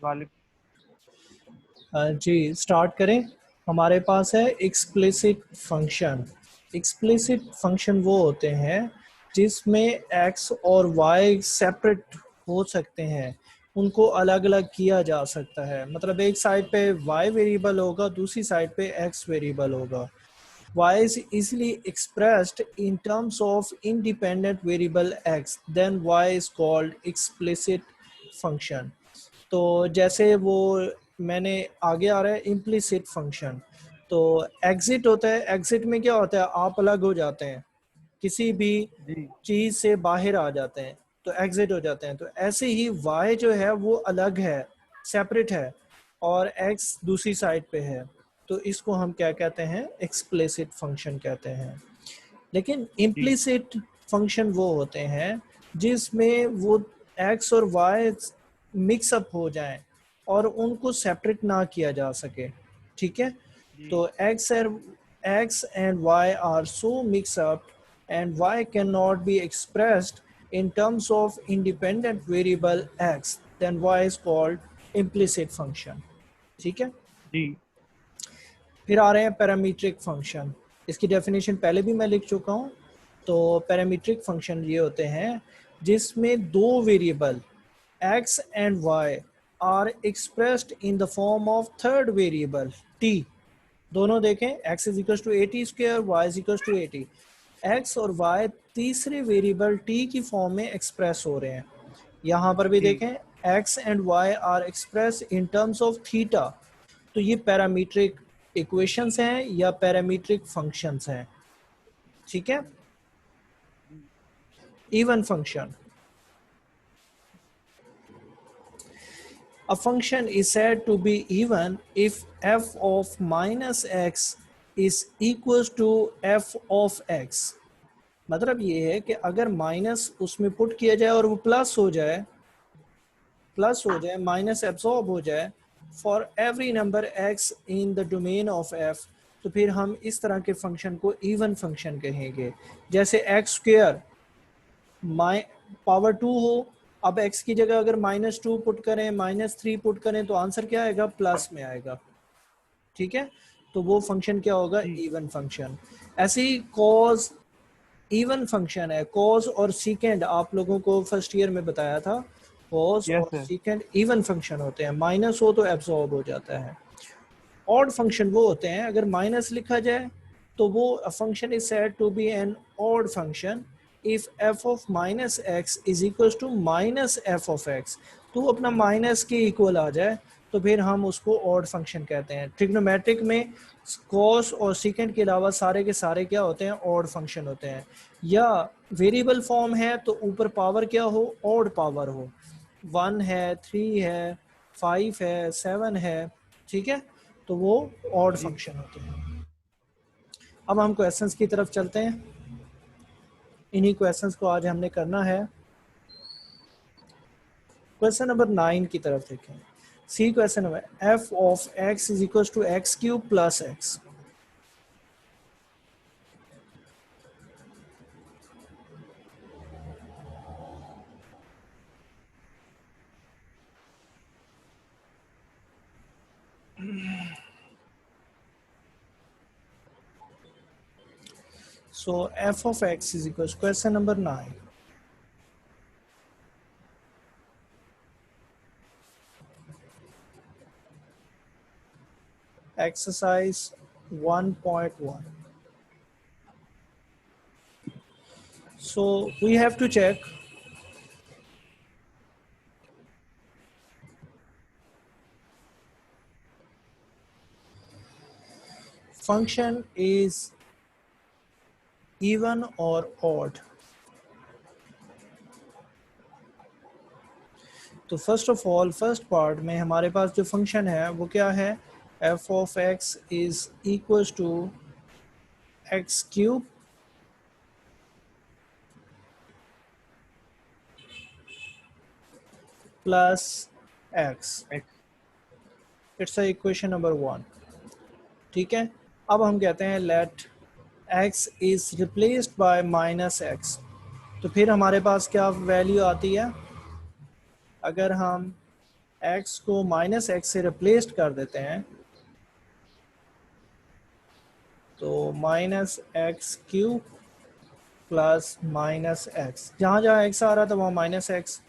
वाले जी स्टार्ट करें। हमारे पास है एक्सप्लिसिट फंक्शन। एक्सप्लिसिट फंक्शन वो होते हैं जिसमें एक्स और वाई सेपरेट हो सकते हैं, उनको अलग अलग किया जा सकता है। मतलब एक साइड पे वाई वेरिएबल होगा, दूसरी साइड पे एक्स वेरिएबल होगा। y is easily expressed in terms of independent variable x, then y is called explicit function। तो जैसे वो मैंने आगे आ रहा है इम्प्लिसिट फंक्शन। तो एग्जिट होता है, एग्जिट में क्या होता है, आप अलग हो जाते हैं, किसी भी जी चीज से बाहर आ जाते हैं तो एग्जिट हो जाते हैं। तो ऐसे ही y जो है वो अलग है, सेपरेट है, और x दूसरी साइड पे है। तो इसको हम क्या कहते हैं, एक्सप्लिसिट फंक्शन कहते हैं। लेकिन जी इम्प्लिसिट फंक्शन वो होते हैं जिसमें वो x और y मिक्स अप हो जाएं और उनको सेपरेट ना किया जा सके। ठीक है। जी तो x and y are so mixed up and y cannot be expressed in terms of independent variable x, then y is called implicit function। ठीक है। जी फिर आ रहे हैं पैरामीट्रिक फंक्शन। इसकी डेफिनेशन पहले भी मैं लिख चुका हूँ। तो पैरामीट्रिक फंक्शन ये होते हैं जिसमें दो variable x and y are expressed in the form of third variable t। दोनों देखें, x is equal to a t square, y is equal to a t. X और y तीसरे वेरिएबल t की फॉर्म में एक्सप्रेस हो रहे हैं। यहाँ पर भी जी देखें, x and y are express in terms of theta. तो ये पैरामीट्रिक इक्वेशंस हैं या पैरामीट्रिक फंक्शंस हैं। ठीक है। Even function. A function is said to be even if f of minus x is equals to f of x। मतलब ये है कि अगर माइनस उसमें पुट किया जाए और वो प्लस हो जाए, माइनस एब्सॉर्ब हो जाए for every number x in the domain of f, तो फिर हम इस तरह के फंक्शन को इवन फंक्शन कहेंगे। जैसे एक्स स्क्र पावर 2 हो, अब x की जगह अगर -2 पुट करें, -3 पुट करें, तो आंसर क्या आएगा, प्लस में आएगा। ठीक है। तो वो फंक्शन क्या होगा, जी इवन फंक्शन। ऐसे ही कॉज इवन फंक्शन है। कॉज और सीकेंड आप लोगों को फर्स्ट ईयर में बताया था। कॉज यस और सर सीकेंड इवन फंक्शन होते हैं, माइनस हो तो एब्सॉर्ब हो जाता है। ऑड फंक्शन वो होते हैं, अगर माइनस लिखा जाए तो वो function is said to be an odd function if f of minus x is equal to minus f of x. तो अपना माइनस के इक्वल आ जाए तो फिर हम उसको ऑड फंक्शन कहते हैं। ट्रिग्नोमेट्रिक में कॉस और सीकेंड के अलावा सारे के सारे क्या होते हैं, ऑड फंक्शन होते हैं। या वेरिएबल फॉर्म है तो ऊपर पावर क्या हो, ऑड पावर हो, 1 है, 3 है, 5 है, 7 है। ठीक है। तो वो ऑड जी फंक्शन होते हैं। अब हम क्वेश्चंस की तरफ चलते हैं। इन्हीं क्वेश्चंस को आज हमने करना है। क्वेश्चन नंबर 9 की तरफ देखें। C question number, f of x is equal to x cube plus x. So f of x is equal, question number 9, exercise 1.1। so we have to check function is even or odd। तो first of all first part में हमारे पास जो function है वो क्या है, f of x is equal to x cube plus x. X it's equation number 1। ठीक है। अब हम कहते हैं let x is replaced by minus x. तो फिर हमारे पास क्या वैल्यू आती है, अगर हम x को माइनस एक्स से रिप्लेस कर देते हैं, तो minus x cube plus minus x, जहाँ जहाँ एक्स आ रहा था वहाँ माइनस एक्स,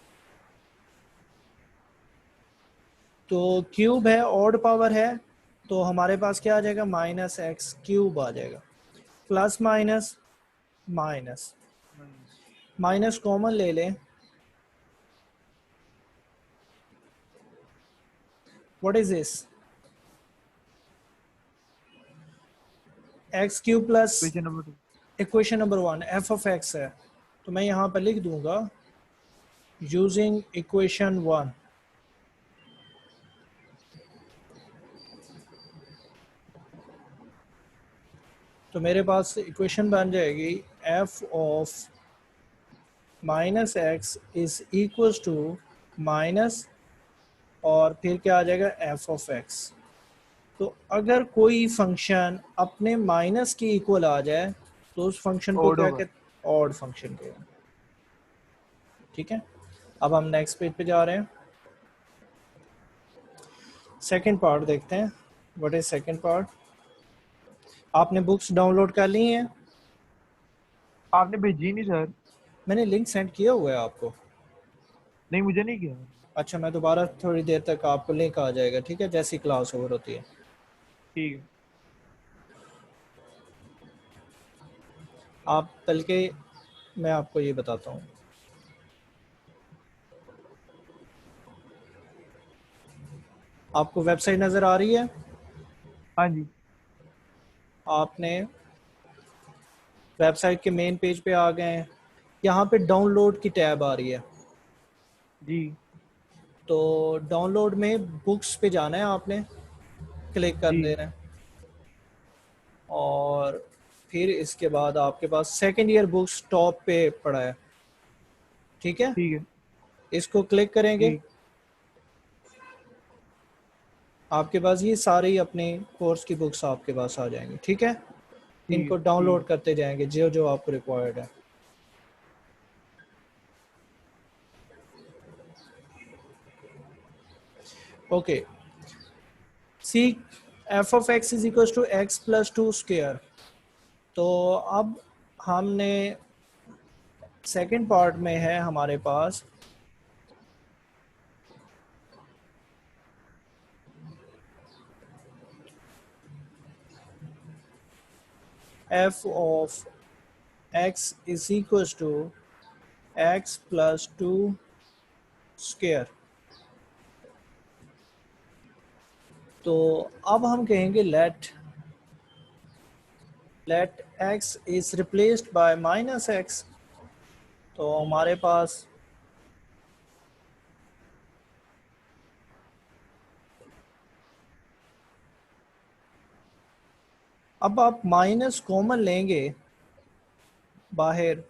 तो क्यूब है, ऑड पावर है, तो हमारे पास क्या आ जाएगा, माइनस एक्स क्यूब आ जाएगा, plus minus minus, minus common ले लें, what is this, x cube plus question number 2। Equation number 1 F of x है, तो मैं यहाँ पर लिख दूंगा यूजिंग इक्वेशन 1, तो मेरे पास इक्वेशन बन जाएगी f of minus x is equals to minus, और फिर क्या आ जाएगा, एफ ऑफ एक्स। तो अगर कोई फंक्शन अपने माइनस के इक्वल आ जाए तो उस फंक्शन को ओड क्या होगा। कहते हैं, ऑड फंक्शन कहते हैं। ठीक है, अब हम नेक्स्ट पेज पे जा रहे हैं, सेकंड पार्ट देखते हैं, व्हाट इज सेकंड पार्ट। आपने बुक्स डाउनलोड कर ली हैं? आपने भेजी नहीं सर। मैंने लिंक सेंड किया हुआ है आपको। नहीं, मुझे नहीं किया। अच्छा, मैं दोबारा थोड़ी देर तक आपको लिंक आ जाएगा, ठीक है, जैसी क्लास ओवर होती है। ठीक है। आप बल्कि मैं आपको ये बताता हूँ, आपको वेबसाइट नज़र आ रही है, हाँ जी। आपने वेबसाइट के मेन पेज पे आ गए हैं, यहाँ पे डाउनलोड की टैब आ रही है, जी। तो डाउनलोड में बुक्स पे जाना है आपने, क्लिक कर जी। देना है, और फिर इसके बाद आपके पास सेकेंड ईयर बुक्स टॉप पे पड़ा है, ठीक है, ठीक है। इसको क्लिक करेंगे, जी। आपके पास ये सारी अपने कोर्स की बुक्स आपके पास आ जाएंगी, ठीक है, ठीक है। इनको ठीक डाउनलोड है। करते जाएंगे जो जो आपको रिक्वायर्ड है। Okay, C f of x is equal to x plus two square, तो अब हमने सेकंड पार्ट में है हमारे पास f of x is equal to x plus two square, तो अब हम कहेंगे let x is replaced by minus x, तो हमारे पास अब आप माइनस कॉमन लेंगे बाहर,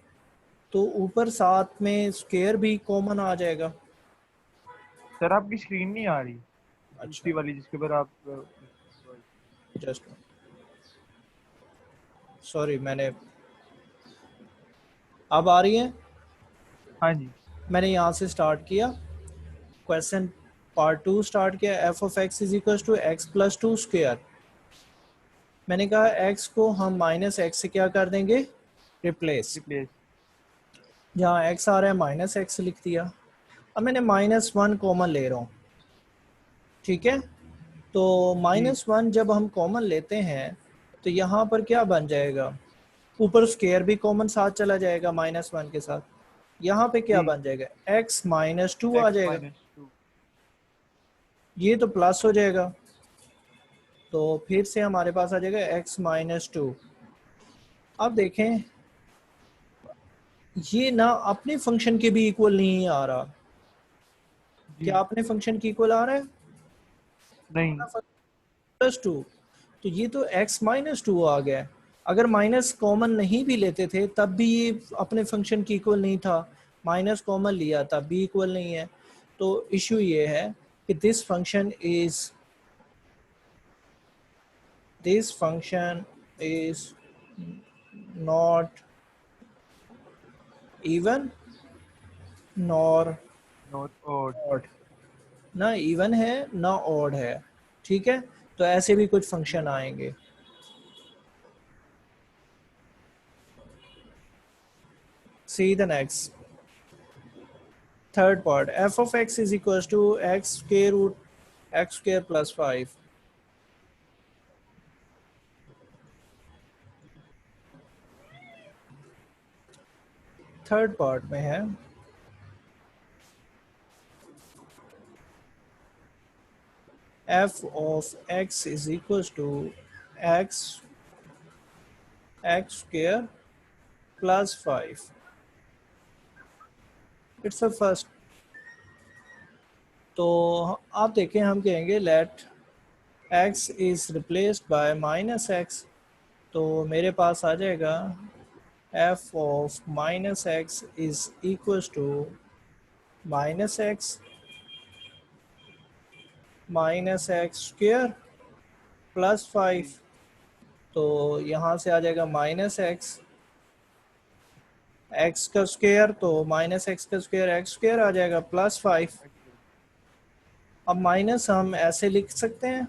तो ऊपर साथ में स्क्वायर भी कॉमन आ जाएगा। सर आपकी स्क्रीन नहीं आ रही, दूसरी अच्छा, वाली जिसके ऊपर आप जस्ट सॉरी, मैंने अब आ रही है, हाँ जी। मैंने यहाँ से स्टार्ट किया, क्वेश्चन पार्ट 2 स्टार्ट किया, f of x is equal to x plus two square, मैंने कहा एक्स को हम माइनस एक्स से क्या कर देंगे, रिप्लेस, रिप्लेस। जहाँ एक्स आ रहा है माइनस एक्स लिख दिया, अब मैंने माइनस वन कॉमन ले रहा हूँ, ठीक है, तो जी। माइनस वन जब हम कॉमन लेते हैं तो यहाँ पर क्या बन जाएगा, ऊपर स्क्वायर भी कॉमन साथ चला जाएगा माइनस वन के साथ, यहाँ पे क्या जी। बन जाएगा, एक्स माइनस टू आ एक्स जाएगा, माइनस टू। ये तो प्लस हो जाएगा, तो फिर से हमारे पास आ जाएगा एक्स माइनस टू। अब देखें, ये ना अपने फंक्शन के भी इक्वल नहीं आ रहा, जी। क्या अपने फंक्शन की इक्वल आ रहा है, नहीं। अपना प्लस टू, तो ये तो x माइनस टू आ गया, अगर माइनस कॉमन नहीं भी लेते थे तब भी ये अपने फंक्शन की इक्वल नहीं था, माइनस कॉमन लिया तब भी इक्वल नहीं है, तो इशू ये है कि this function is not even nor not odd. Odd, ना इवन है ना ऑड है, ठीक है। तो ऐसे भी कुछ फंक्शन आएंगे। See the next third part, f of x is equal to x square root x square plus 5। Third part में है f of x is equal to x x square plus 5। It's a first. तो आप देखें, हम कहेंगे let x is replaced by minus x, तो मेरे पास आ जाएगा f of minus x is equal to minus x square plus 5। तो यहाँ से आ जाएगा माइनस एक्स एक्स का स्क्वेयर, तो माइनस एक्स का स्क्वेयर एक्स स्क्वेयर आ जाएगा प्लस 5। अब माइनस हम ऐसे लिख सकते हैं,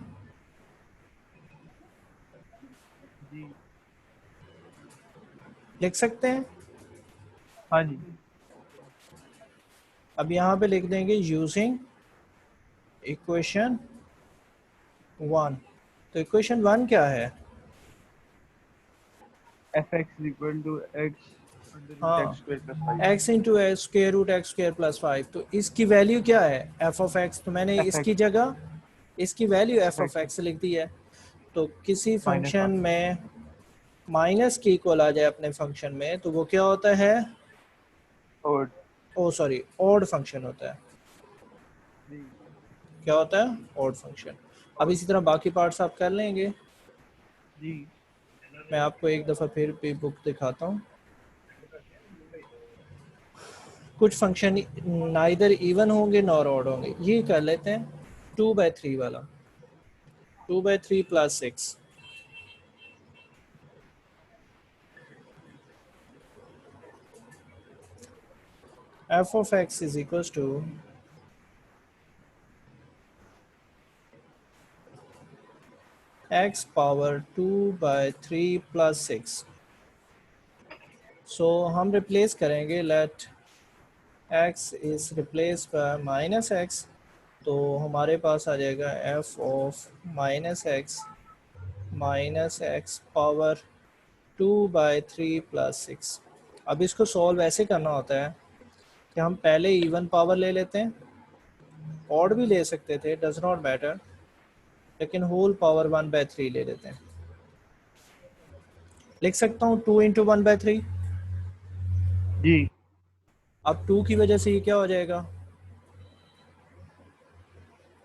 जी। लिख सकते हैं। हाँ जी। अब यहाँ पे लिख देंगे यूजिंग इक्वेशन 1। तो इक्वेशन 1 क्या है? F x is equal to x under root हाँ, x square plus 5। x into x square root x square plus 5। तो इसकी वैल्यू क्या है? F of x. तो मैंने एफ इसकी एक्स जगह इसकी value f f of x x लिख दी है। तो किसी माइनस फंक्शन 1। में माइनस की इक्वल आ जाए अपने फंक्शन में, तो वो क्या होता है? और ओ सॉरी, ऑड फंक्शन होता है। जी क्या होता है? Odd function. अब और इसी तरह बाकी पार्ट्स आप कर लेंगे। जी मैं आपको एक दफ़ा फिर भी बुक दिखाता हूँ। कुछ फंक्शन नाइदर इवन होंगे नॉर ऑड होंगे। ये कर लेते हैं 2/3 वाला, 2/3 plus 6। F of x is equal to x power 2/3 plus 6। So हम रिप्लेस करेंगे, let x is replace by minus x. तो हमारे पास आ जाएगा f of minus x power 2/3 plus 6। अब इसको सॉल्व ऐसे करना होता है कि हम पहले इवन पावर ले लेते हैं, ऑड भी ले सकते थे, डज नॉट मैटर, लेकिन होल पावर 1/3 ले लेते हैं। लिख सकता हूँ 2 इंटू 1/3। जी अब 2 की वजह से ये क्या हो जाएगा?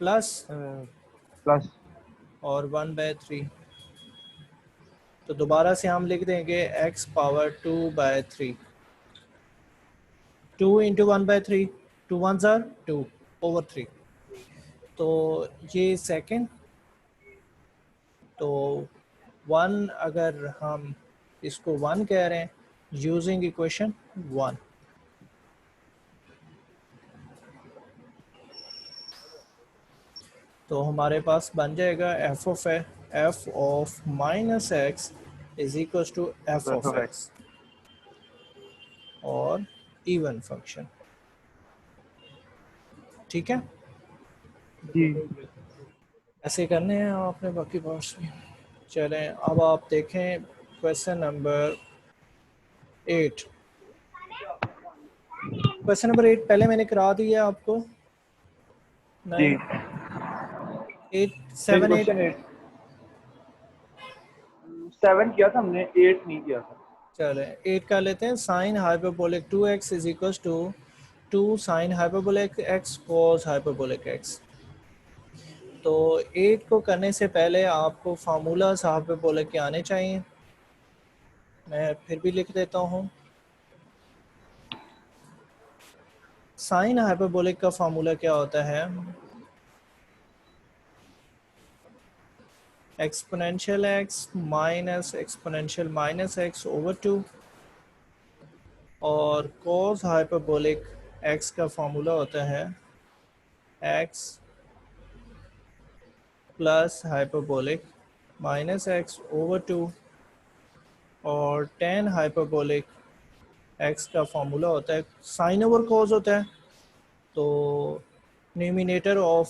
प्लस प्लस और 1/3। तो दोबारा से हम लिख देंगे x पावर 2/3। 2 इंटू 1/3, 2 1 ज़ार 2 ओवर 3। तो ये सेकंड, तो 1 अगर हम इसको 1 कह रहे हैं यूजिंग इक्वेशन 1, तो हमारे पास बन जाएगा f of minus x is equal to f f of of x. X और इवन फंक्शन, ठीक है। जी ऐसे करने हैं आपने बाकी पार्ट्स भी। चलें, अब आप देखें क्वेश्चन नंबर 8। क्वेश्चन नंबर 8 पहले मैंने करा दिया आपको, जी। नहीं? 8 नहीं 7 8। क्वेश्चन 8 7 किया था हमने, 8 नहीं किया था। चले 8 कर लेते हैं। Sine hyperbolic 2x is equal to 2 sine hyperbolic x cos hyperbolic x। तो 8 को करने से पहले आपको फार्मूलाज हाइपरबोलिक के आने चाहिए। मैं फिर भी लिख देता हूँ। साइन हाइपरबोलिक का फार्मूला क्या होता है? Exponential x minus exponential minus x over 2। और कॉस हाइपरबोलिक x का फार्मूला होता है x plus hyperbolic minus x over 2 और टेन हाइपरबोलिक एक्स का फॉर्मूला होता है साइन ओवर कॉस होता है, तो numerator of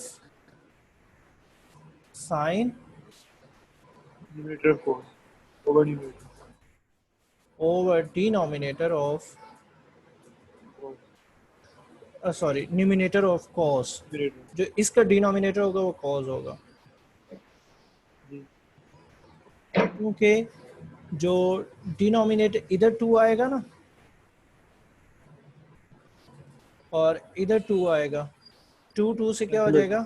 sine numerator cos over numerator over denominator of cos sorry numerator of cos, numerator. जो इसका डिनोमिनेटर होगा वो कॉस होगा, जी क्योंकि जो डिनोमिनेटर इधर 2 आएगा ना और इधर 2 आएगा, 2 से क्या हो कैंसिल हो जाएगा,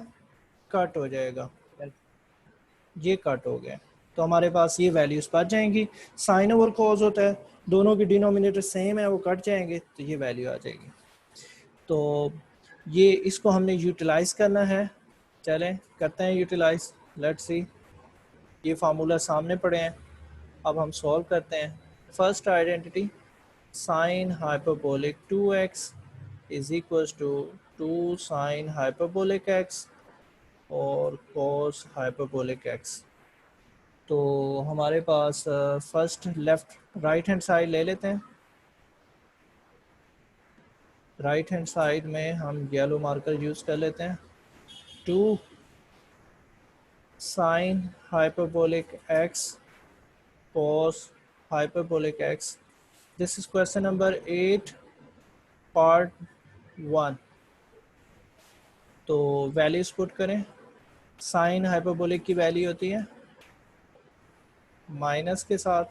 कट हो जाएगा, जाए। ये कट हो गया, तो हमारे पास ये वैल्यूज बच जाएंगी। साइन ओवर कॉस होता है, दोनों की डिनोमिनेटर सेम है, वो कट जाएंगे तो ये वैल्यू आ जाएगी। तो ये इसको हमने यूटिलाइज करना है, चलें करते हैं यूटिलाइज। लेट्स सी, ये फार्मूला सामने पड़े हैं, अब हम सॉल्व करते हैं। First identity sine hyperbolic 2x is equals to 2 sine hyperbolic x और cos हाइपरबोलिक x। तो हमारे पास first left right hand side ले लेते हैं। राइट हैंड साइड में हम येलो मार्कर यूज़ कर लेते हैं। 2 sine hyperbolic x cos hyperbolic x। This is question number 8 part 1। तो वैल्यूज पुट करें। साइन हाइपरबोलिक की वैल्यू होती है माइनस के साथ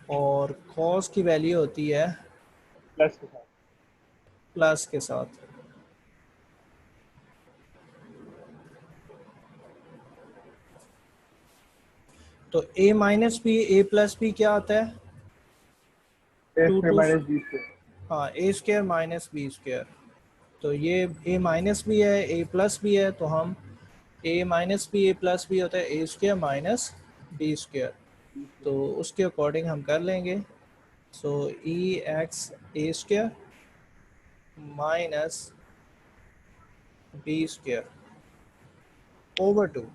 और कॉस की वैल्यू होती है प्लस के साथ। प्लस के साथ। तो a minus b a plus b क्या आता है, a two square two, minus b square. हाँ a square minus b square. तो ये a माइनस भी है a प्लस भी है, तो हम a minus b a plus b होता है a square minus b square, तो उसके अकॉर्डिंग हम कर लेंगे। So e x a square minus b square over 2।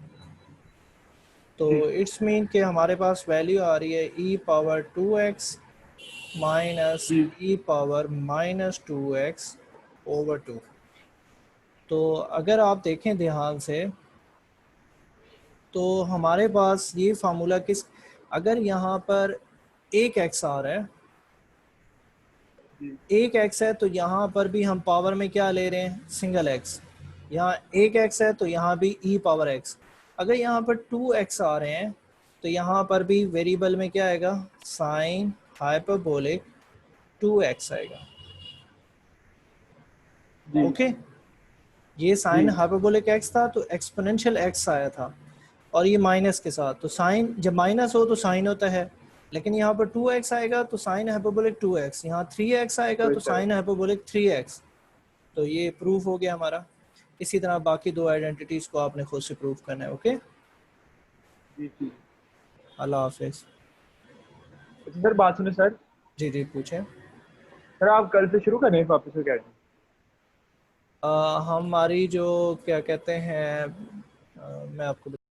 तो जी इट्स मीन कि हमारे पास वैल्यू आ रही है ई पावर 2x माइनस जी ई पावर माइनस 2x ओवर 2। तो अगर आप देखें ध्यान से तो हमारे पास ये फार्मूला किस, अगर यहाँ पर एक x आ रहा है, जी एक x है तो यहाँ पर भी हम पावर में क्या ले रहे हैं, सिंगल x। यहाँ एक x है तो यहाँ भी e पावर x। अगर यहाँ पर 2x आ रहे हैं तो यहाँ पर भी वेरिएबल में क्या आएगा, साइन हाइपरबोलिक 2x आएगा। जी ओके, ये साइन जी हाइपरबोलिक x था तो एक्सपोनेंशियल x आया था, और ये माइनस के साथ, तो साइन जब माइनस हो तो साइन होता है, लेकिन यहाँ पर 2x आएगा तो साइन हाइपरबोलिक 2x, यहाँ 3x आएगा तो तो ऐसा है। Sine hyperbolic 3x। तो ये प्रूफ हो गया हमारा। इसी तरह बाकी दो आइडेंटिटीज को आपने खुद से प्रूफ करना है। ओके, जी जी। अल्लाह हाफिज। अच्छा सर बात सुने सर। जी जी पूछें। सर आप कल से शुरू करें वापस से क्या? हमारी जो क्या कहते हैं, मैं आपको